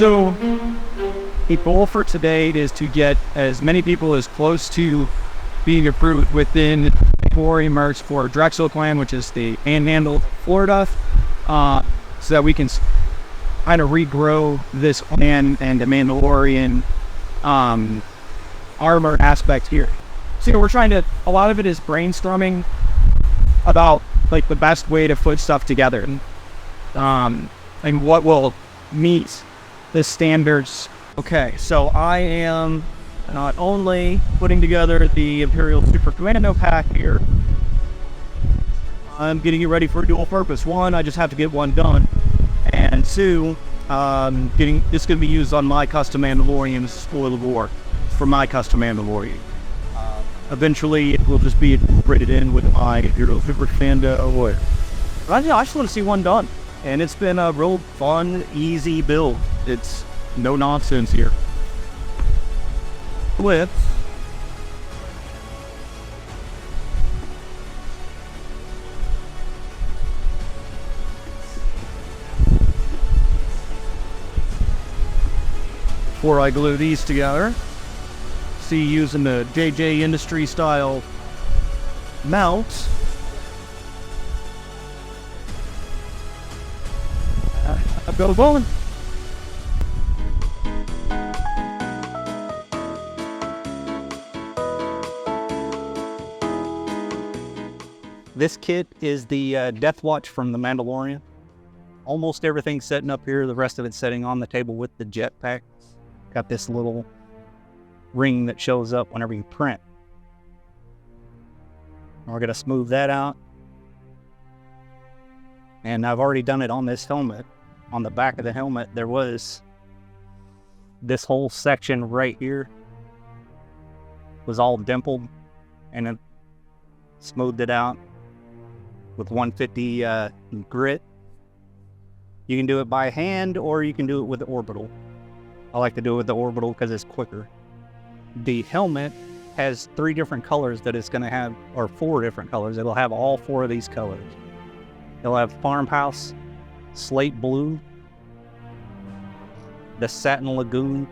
So the goal for today is to get as many people as close to being approved within Mandalorian merch for Drexel Clan, which is the Panhandle, Florida, so that we can kind of regrow this clan and the Mandalorian armor aspect here. So we're trying to, a lot of it is brainstorming about like the best way to put stuff together and what will meet the standards. Okay, so I am not only putting together the Imperial Super Commando pack here, I'm getting it ready for dual purpose. One, I just have to get one done, and two, it's going to be used on my custom Mandalorian Spoil of War for my custom Mandalorian. Eventually, it will just be incorporated in with my Imperial Super Commando. I just want to see one done, and it's been a real fun, easy build. It's no nonsense here. With before I glue these together, see using the JJ Industry style mount. I've got it going. This kit is the Deathwatch from the Mandalorian. Almost everything's setting up here. The rest of it's setting on the table with the jetpack. Got this little ring that shows up whenever you print. We're going to smooth that out. And I've already done it on this helmet. On the back of the helmet, there was this whole section right here was all dimpled, and it smoothed it out with 150 grit. You can do it by hand or you can do it with the orbital. I like to do it with the orbital because it's quicker. The helmet has 3 different colors that it's going to have, or 4 different colors. It'll have all 4 of these colors. It'll have farmhouse, slate blue, the satin lagoon,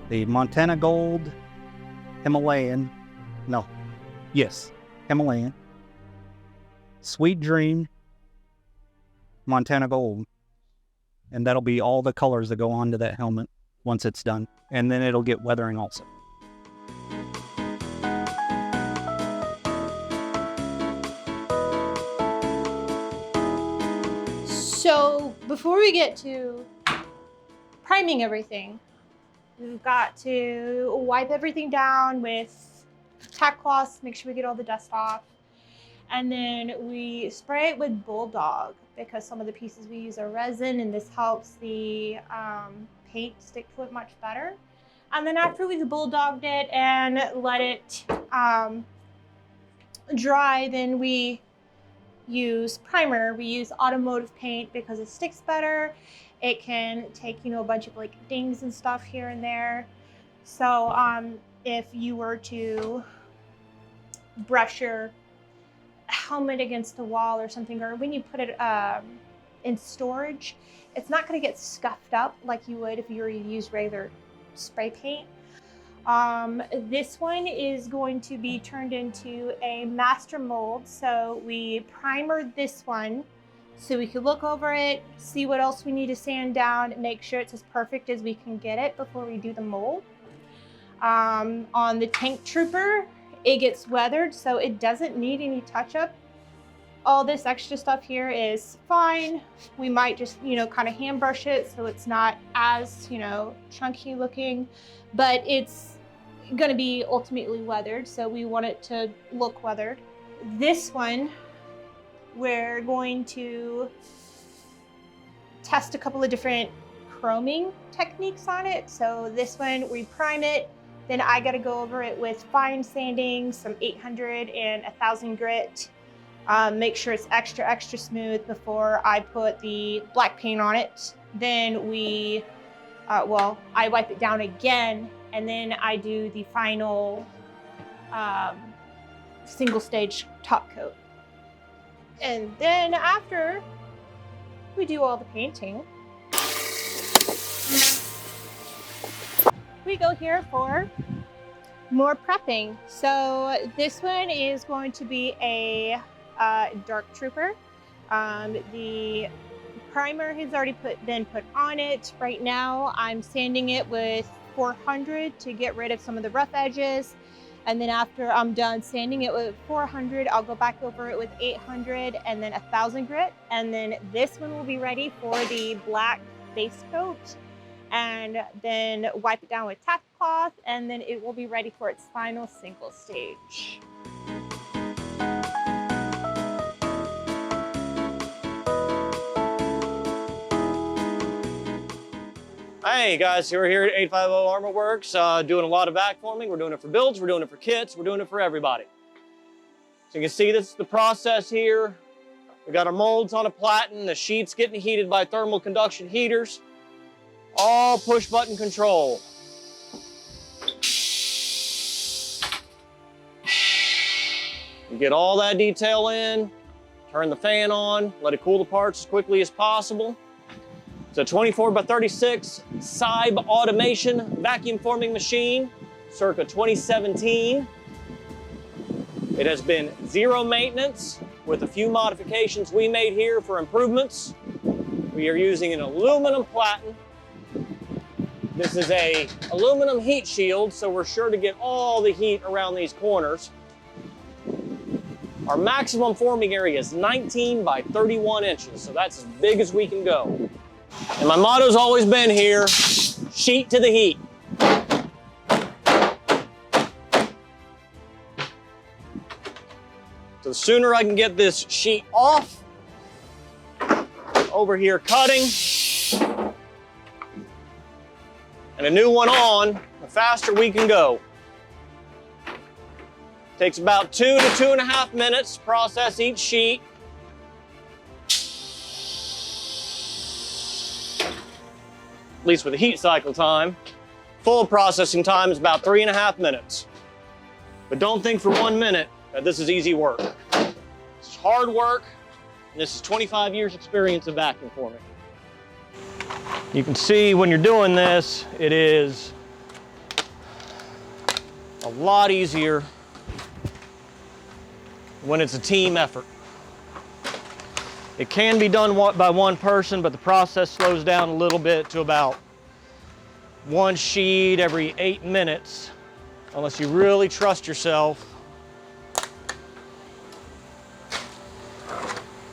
the Montana gold, Himalayan, Sweet Dream, Montana gold. And that'll be all the colors that go onto that helmet once it's done. And then it'll get weathering also. So before we get to priming everything, we've got to wipe everything down with tack cloths, make sure we get all the dust off. And then we spray it with Bulldog because some of the pieces we use are resin, and this helps the paint stick to it much better. And then after we've Bulldogged it and let it dry, then we use primer. We use automotive paint because it sticks better. It can take, a bunch of like dings and stuff here and there. So if you were to brush your helmet against a wall or something, or when you put it in storage, it's not going to get scuffed up like you would if you were to use regular spray paint. This one is going to be turned into a master mold. So we primered this one so we could look over it, see what else we need to sand down, make sure it's as perfect as we can get it before we do the mold. On the tank trooper, it gets weathered, so it doesn't need any touch-up. All this extra stuff here is fine. We might just, kind of hand brush it so it's not as, chunky looking, but it's going to be ultimately weathered, so we want it to look weathered. This one, we're going to test a couple of different chroming techniques on it. So this one, we prime it, then I got to go over it with fine sanding, some 800 and 1000 grit. Make sure it's extra smooth before I put the black paint on it. Then we, I wipe it down again, and then I do the final single stage top coat. And then after we do all the painting, we go here for more prepping. So this one is going to be a dark trooper. The primer has already been put on it. Right now I'm sanding it with 400 to get rid of some of the rough edges. And then after I'm done sanding it with 400, I'll go back over it with 800 and then 1000 grit. And then this one will be ready for the black base coat, and then wipe it down with tack cloth, and then it will be ready for its final single stage. Hey guys, we're here at 850 Armor Works, doing a lot of vac forming. We're doing it for builds, we're doing it for kits, we're doing it for everybody. So you can see this is the process here. We got our molds on a platen, the sheets getting heated by thermal conduction heaters. All push button control. You get all that detail in, turn the fan on, let it cool the parts as quickly as possible. It's a 24x36 Cybe automation vacuum forming machine, circa 2017. It has been zero maintenance with a few modifications we made here for improvements. We are using an aluminum platen. This is a aluminum heat shield, so we're sure to get all the heat around these corners. Our maximum forming area is 19 by 31 inches, so that's as big as we can go. And my motto's always been here, sheet to the heat. So the sooner I can get this sheet off, over here cutting, and a new one on, the faster we can go. Takes about 2 to 2.5 minutes to process each sheet. At least with the heat cycle time. Full processing time is about 3.5 minutes. But don't think for 1 minute that this is easy work. This is hard work, and this is 25 years experience of vacuum forming. You can see when you're doing this, it is a lot easier when it's a team effort. It can be done by one person, but the process slows down a little bit to about 1 sheet every 8 minutes, unless you really trust yourself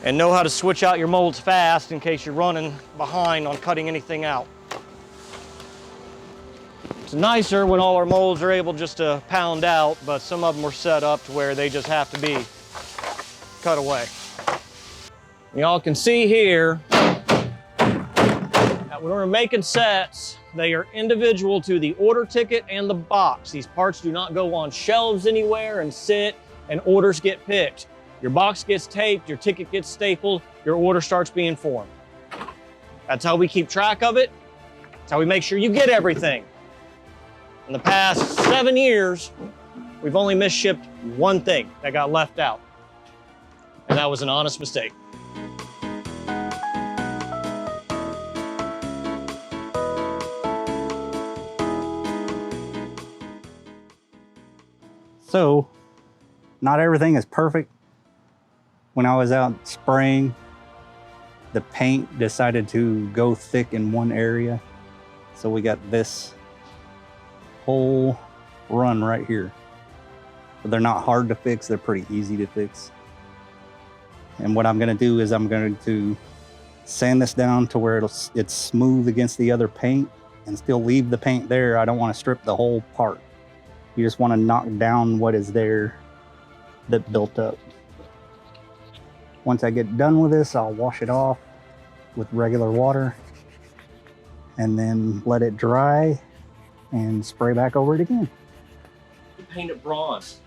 and know how to switch out your molds fast in case you're running behind on cutting anything out. It's nicer when all our molds are able just to pound out, but some of them are set up to where they just have to be cut away. Y'all can see here that when we're making sets, they are individual to the order ticket and the box. These parts do not go on shelves anywhere and sit and orders get picked. Your box gets taped, your ticket gets stapled, your order starts being formed. That's how we keep track of it. That's how we make sure you get everything. In the past 7 years, we've only misshipped one thing that got left out. And that was an honest mistake. So, not everything is perfect. When I was out spraying, the paint decided to go thick in one area. So we got this whole run right here. But they're not hard to fix, they're pretty easy to fix. And what I'm gonna do is I'm going to sand this down to where it's smooth against the other paint and still leave the paint there. I don't want to strip the whole part. You just want to knock down what is there that built up. Once I get done with this, I'll wash it off with regular water and then let it dry and spray back over it again. You paint it bronze.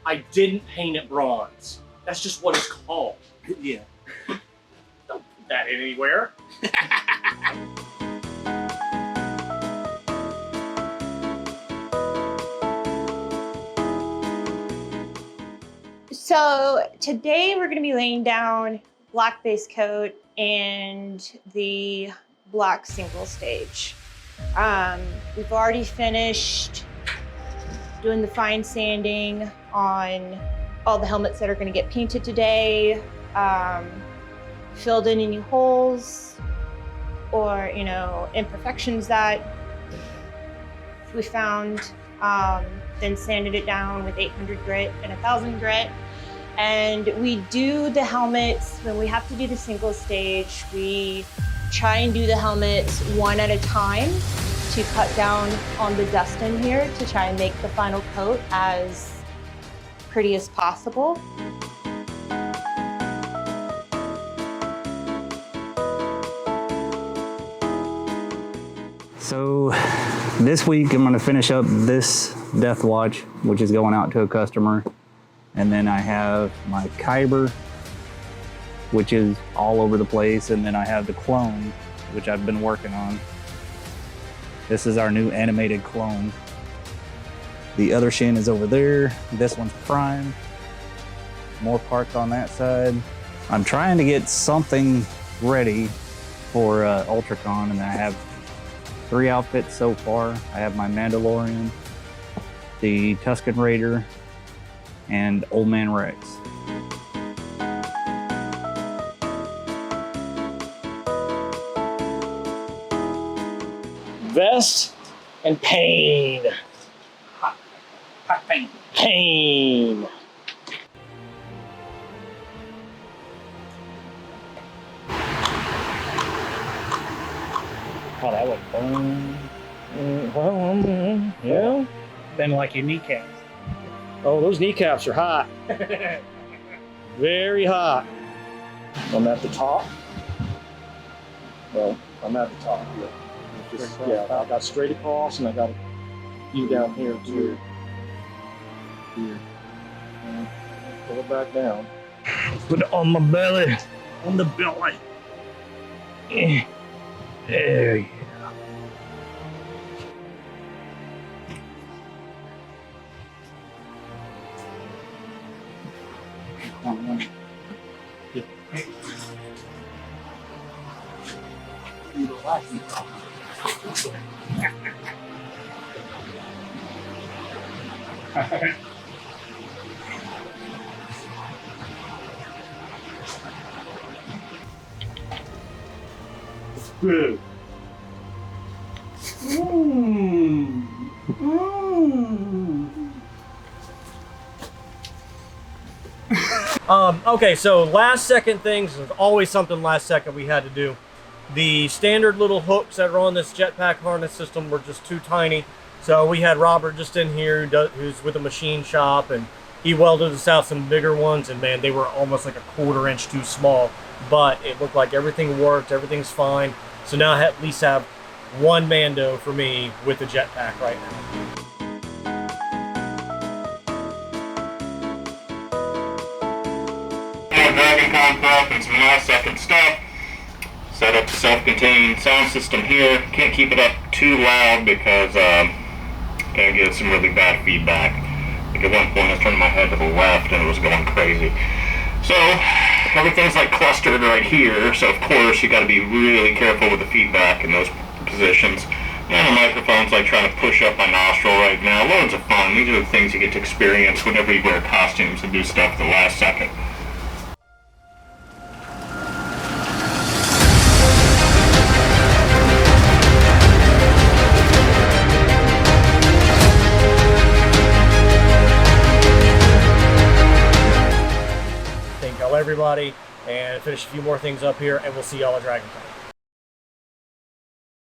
I didn't paint it bronze. That's just what it's called. Yeah. Don't put that in anywhere. So today we're going to be laying down black base coat and the black single stage. We've already finished doing the fine sanding on all the helmets that are going to get painted today, filled in any holes or, you know, imperfections that we found, then sanded it down with 800 grit and 1000 grit. And we do the helmets, when we have to do the single stage, we try and do the helmets one at a time to cut down on the dust in here to try and make the final coat as pretty as possible. So this week I'm going to finish up this Deathwatch, which is going out to a customer. And then I have my Kyber, which is all over the place. And then I have the clone, which I've been working on. This is our new animated clone. The other shin is over there. This one's primed. More parts on that side. I'm trying to get something ready for UltraCon, and I have 3 outfits so far. I have my Mandalorian, the Tusken Raider, and Old Man Rex. Vest and pain. Hot pain. Pain. Oh, that would burn. Yeah. Then like your kneecaps. Oh, those kneecaps are hot. Very hot. I'm at the top. Well, I'm at the top here. Yeah, I got straight across and I got you down here too. Here. And pull it back down. Put it on my belly. On the belly. Yeah. There you go. Good. Okay, so last second things, there's always something last second we had to do. The standard little hooks that are on this jetpack harness system were just too tiny. So we had Robert just in here who's with a machine shop, and he welded us out some bigger ones, and man, they were almost like a 1/4 inch too small. But it looked like everything worked, everything's fine. So now I at least have one Mando for me with the jetpack right now. DragonCon prep and some last second stuff. Set up the self-contained sound system here. Can't keep it up too loud because gonna get some really bad feedback. Like at one point I was turning my head to the left and it was going crazy. So everything's like clustered right here, so of course you got to be really careful with the feedback in those positions. And the microphone's like trying to push up my nostril right now. Loads of fun. These are the things you get to experience whenever you wear costumes and do stuff at the last second. Thank y'all everybody, and finish a few more things up here, and we'll see y'all at DragonCon.